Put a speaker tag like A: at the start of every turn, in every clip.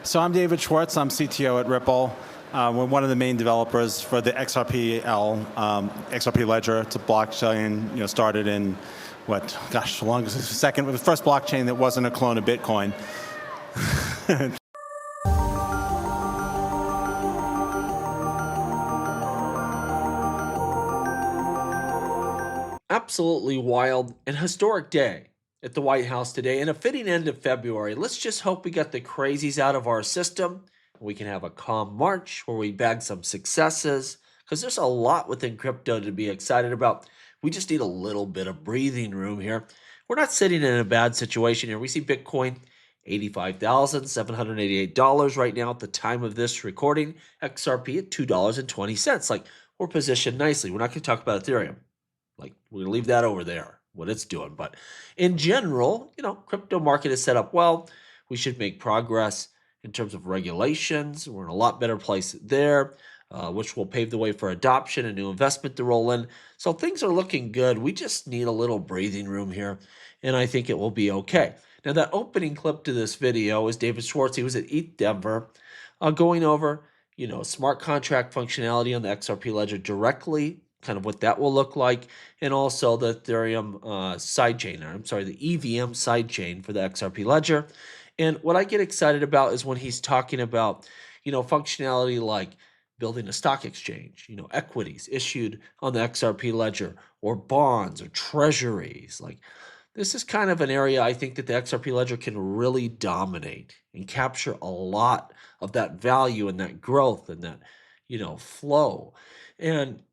A: So I'm David Schwartz. I'm CTO at Ripple. We're one of the main developers for the XRPL, XRP ledger. It's a blockchain, started in the first blockchain that wasn't a clone of Bitcoin.
B: Absolutely wild and historic day at the White House today, and a fitting end of February. Let's just hope we got the crazies out of our system. We can have a calm March where we bag some successes, because there's a lot within crypto to be excited about. We just need a little bit of breathing room here. We're not sitting in a bad situation here. We see Bitcoin $85,788 right now at the time of this recording. XRP at $2.20. Like, we're positioned nicely. We're not going to talk about Ethereum. Like, we're going to leave that over there, what it's doing. But in general, crypto market is set up well. We should make progress in terms of regulations. We're in a lot better place there, which will pave the way for adoption and new investment to roll in. So things are looking good. We just need a little breathing room here, and I think it will be okay. Now, that opening clip to this video is David Schwartz. He was at ETH Denver going over, smart contract functionality on the XRP ledger directly, kind of what that will look like, and also the Ethereum sidechain, the EVM sidechain for the XRP ledger. And what I get excited about is when he's talking about, functionality like building a stock exchange, equities issued on the XRP ledger, or bonds or treasuries. Like, this is kind of an area I think that the XRP ledger can really dominate and capture a lot of that value and that growth and that, flow. And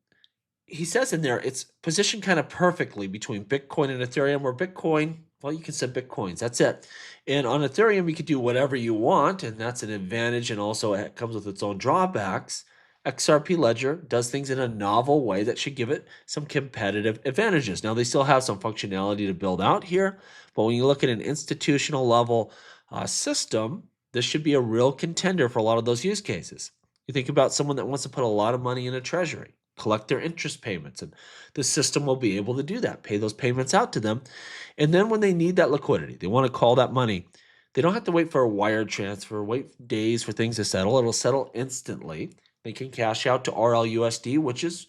B: he says in there, it's positioned kind of perfectly between Bitcoin and Ethereum, where Bitcoin, well, you can send Bitcoins, that's it. And on Ethereum, you can do whatever you want, and that's an advantage, and also it comes with its own drawbacks. XRP Ledger does things in a novel way that should give it some competitive advantages. Now, they still have some functionality to build out here, but when you look at an institutional level system, this should be a real contender for a lot of those use cases. You think about someone that wants to put a lot of money in a treasury, collect their interest payments, and the system will be able to do that, pay those payments out to them. And then when they need that liquidity, they want to call that money, they don't have to wait for a wire transfer, wait days for things to settle. It'll settle instantly. They can cash out to RLUSD, which is,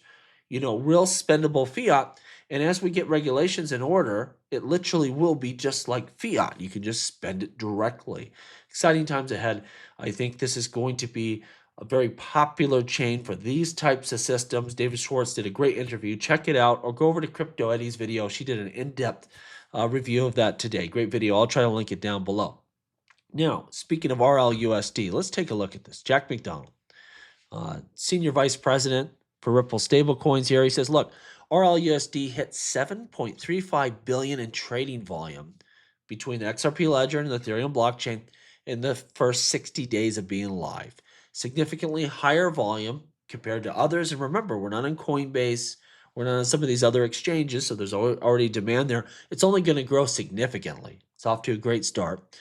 B: real spendable fiat. And as we get regulations in order, it literally will be just like fiat. You can just spend it directly. Exciting times ahead. I think this is going to be a very popular chain for these types of systems. David Schwartz did a great interview. Check it out, or go over to Crypto Eddie's video. She did an in-depth review of that today. Great video. I'll try to link it down below. Now, speaking of RLUSD, let's take a look at this. Jack McDonald, Senior Vice President for Ripple Stablecoins here. He says, look, RLUSD hit $7.35 billion in trading volume between the XRP ledger and the Ethereum blockchain in the first 60 days of being live. Significantly higher volume compared to others. And remember, we're not on Coinbase. We're not on some of these other exchanges, so there's already demand there. It's only going to grow significantly. It's off to a great start.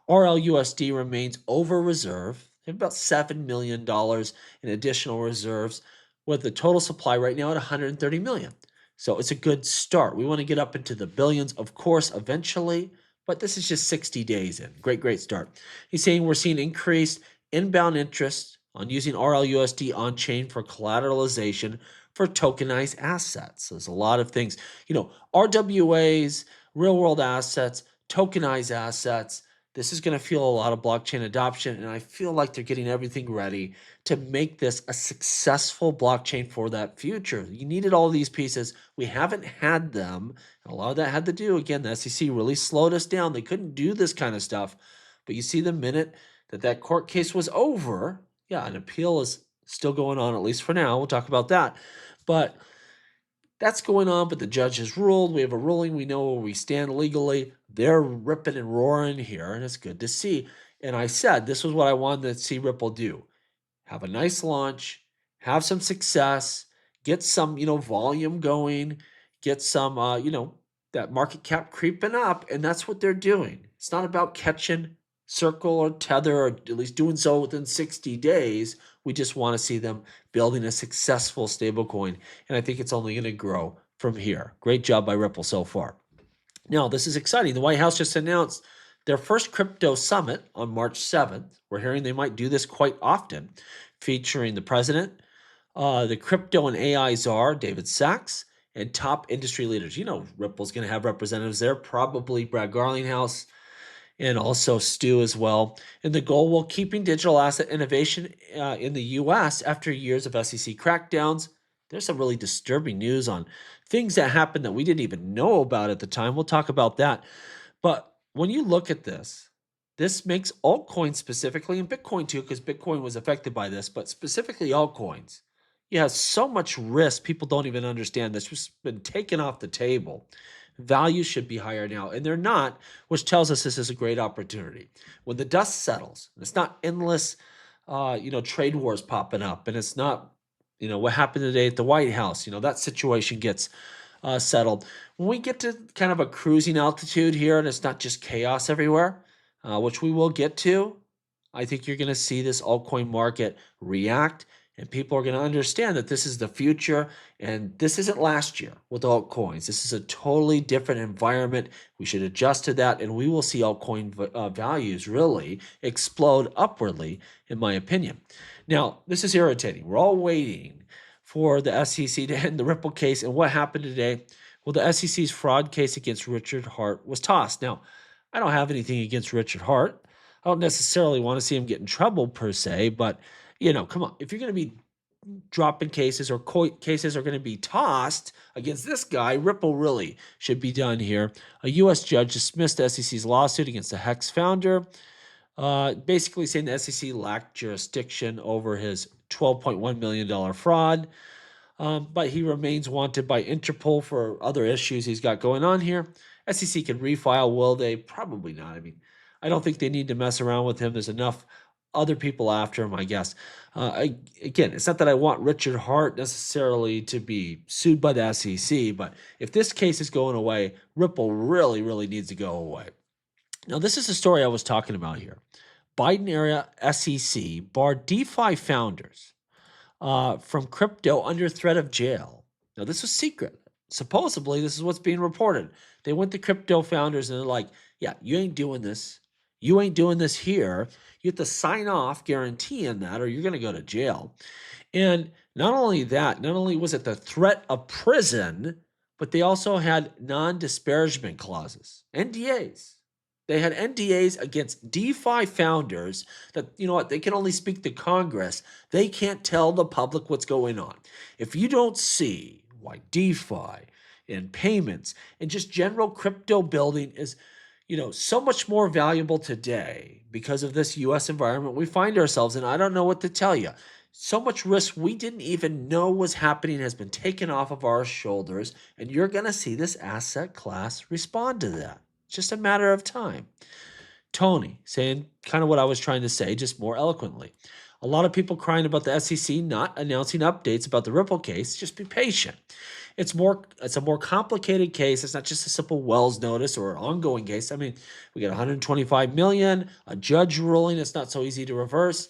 B: RLUSD remains over reserve. They have about $7 million in additional reserves, with the total supply right now at $130 million. So it's a good start. We want to get up into the billions, of course, eventually, but this is just 60 days in. Great start. He's saying we're seeing increased inbound interest on using RLUSD on-chain for collateralization for tokenized assets. So there's a lot of things, RWAs, real-world assets, tokenized assets. This is going to fuel a lot of blockchain adoption, and I feel like they're getting everything ready to make this a successful blockchain for that future. You needed all these pieces. We haven't had them, and a lot of that had to do, again, the SEC really slowed us down. They couldn't do this kind of stuff, but you see the minute that court case was over, an appeal is still going on, at least for now. We'll talk about that. But that's going on, but the judge has ruled. We have a ruling. We know where we stand legally. They're ripping and roaring here, and it's good to see. And I said this was what I wanted to see Ripple do. Have a nice launch, have some success, get some, volume going, get some, that market cap creeping up, and that's what they're doing. It's not about catching Circle or Tether, or at least doing so within 60 days. We just want to see them building a successful stablecoin, and I think it's only going to grow from here. Great job by Ripple so far. Now, this is exciting. The White House just announced Their first crypto summit on March 7th, we're hearing they might do this quite often, featuring the president, the crypto and AI czar, David Sachs, and top industry leaders. You know, Ripple's going to have representatives there, probably Brad Garlinghouse and also Stu as well. And the goal will keeping digital asset innovation in the U.S. after years of SEC crackdowns. There's some really disturbing news on things that happened that we didn't even know about at the time. We'll talk about that. But when you look at this makes altcoins specifically, and Bitcoin too, because Bitcoin was affected by this, but specifically altcoins. You have so much risk, people don't even understand this. It's been taken off the table. Values should be higher now, and they're not, which tells us this is a great opportunity. When the dust settles, it's not endless, trade wars popping up, and it's not, what happened today at the White House. That situation gets settled. When we get to kind of a cruising altitude here, and it's not just chaos everywhere, which we will get to, I think you're going to see this altcoin market react, and people are going to understand that this is the future, and this isn't last year with altcoins. This is a totally different environment. We should adjust to that, and we will see altcoin values really explode upwardly, in my opinion. Now, this is irritating. We're all waiting for the SEC to end the Ripple case, and what happened today? Well, the SEC's fraud case against Richard Hart was tossed. Now, I don't have anything against Richard Hart. I don't necessarily want to see him get in trouble per se, but come on. If you're going to be dropping cases or cases are going to be tossed against this guy, Ripple really should be done here. A U.S. judge dismissed the SEC's lawsuit against the Hex founder, basically saying the SEC lacked jurisdiction over his $12.1 million fraud. But he remains wanted by Interpol for other issues he's got going on here. SEC can refile, will they? Probably not. I mean, I don't think they need to mess around with him. There's enough other people after him, I guess. Again, it's not that I want Richard Hart necessarily to be sued by the SEC, but if this case is going away, Ripple really, really needs to go away. Now, this is the story I was talking about here. Biden-era SEC barred DeFi founders from crypto under threat of jail. Now, this was secret. Supposedly, this is what's being reported. They went to crypto founders and they're like, yeah, you ain't doing this. You ain't doing this here. You have to sign off guaranteeing that or you're going to go to jail. And not only that, not only was it the threat of prison, but they also had non-disparagement clauses, NDAs. They had NDAs against DeFi founders that, they can only speak to Congress. They can't tell the public what's going on. If you don't see why DeFi and payments and just general crypto building is, so much more valuable today because of this U.S. environment we find ourselves in, I don't know what to tell you. So much risk we didn't even know was happening has been taken off of our shoulders, and you're going to see this asset class respond to that. It's just a matter of time. Tony saying kind of what I was trying to say, just more eloquently. A lot of people crying about the SEC not announcing updates about the Ripple case. Just be patient. It's a more complicated case. It's not just a simple Wells notice or ongoing case. I mean, we got 125 million, a judge ruling. It's not so easy to reverse.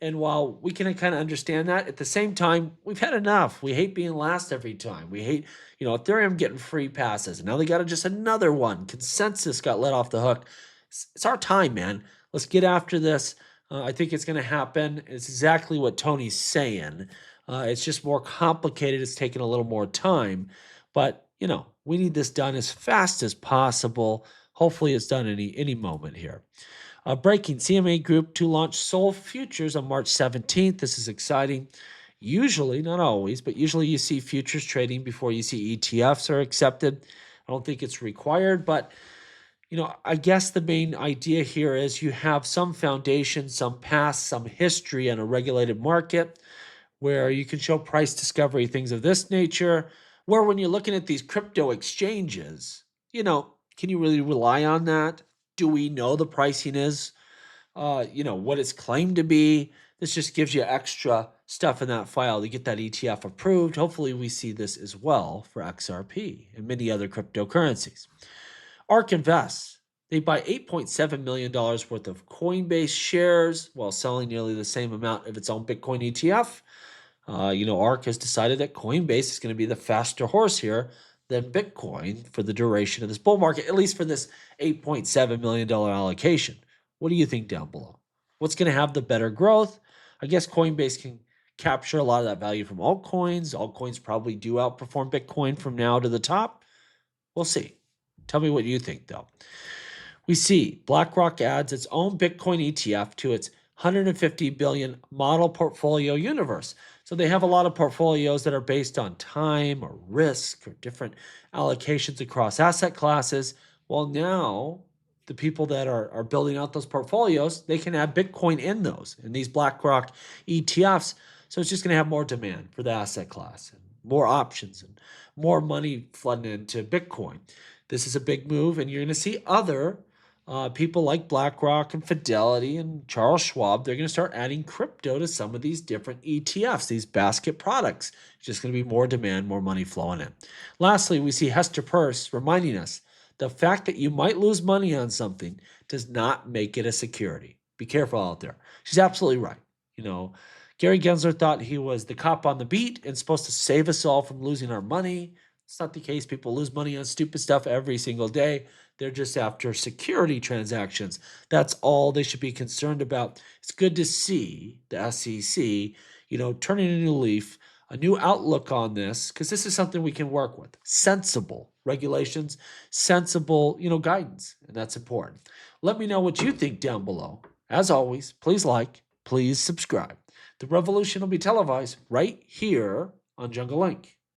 B: And while we can kind of understand that, at the same time, we've had enough. We hate being last every time. We hate, Ethereum getting free passes. And now they got just another one. Consensus got let off the hook. It's our time, man. Let's get after this. I think it's going to happen. It's exactly what Tony's saying. It's just more complicated. It's taking a little more time. But, we need this done as fast as possible. Hopefully it's done any moment here. Breaking CMA Group to launch Sol futures on March 17th. This is exciting. Usually, not always, but usually you see futures trading before you see ETFs are accepted. I don't think it's required, but I guess the main idea here is you have some foundation, some past, some history in a regulated market where you can show price discovery, things of this nature, where when you're looking at these crypto exchanges, can you really rely on that? Do we know the pricing is, what it's claimed to be? This just gives you extra stuff in that file to get that ETF approved. Hopefully we see this as well for XRP and many other cryptocurrencies. ARK Invest, they buy $8.7 million worth of Coinbase shares while selling nearly the same amount of its own Bitcoin ETF. ARK has decided that Coinbase is going to be the faster horse here than Bitcoin for the duration of this bull market, at least for this $8.7 million allocation. What do you think down below? What's going to have the better growth? I guess Coinbase can capture a lot of that value from altcoins. Altcoins probably do outperform Bitcoin from now to the top. We'll see. Tell me what you think, though. We see BlackRock adds its own Bitcoin ETF to its 150 billion model portfolio universe. So they have a lot of portfolios that are based on time or risk or different allocations across asset classes. Well, now the people that are building out those portfolios, they can add Bitcoin in those, in these BlackRock ETFs. So it's just going to have more demand for the asset class and more options and more money flooding into Bitcoin. This is a big move, and you're going to see other people like BlackRock and Fidelity and Charles Schwab. They're going to start adding crypto to some of these different ETFs, these basket products. It's just going to be more demand, more money flowing in. Lastly, we see Hester Peirce reminding us the fact that you might lose money on something does not make it a security. Be careful out there. She's absolutely right. You know, Gary Gensler thought he was the cop on the beat and supposed to save us all from losing our money. It's not the case. People lose money on stupid stuff every single day. They're just after security transactions. That's all they should be concerned about. It's good to see the SEC, turning a new leaf, a new outlook on this, because this is something we can work with. Sensible regulations, sensible, guidance, and that's important. Let me know what you think down below. As always, please like, please subscribe. The revolution will be televised right here on Jungle Link.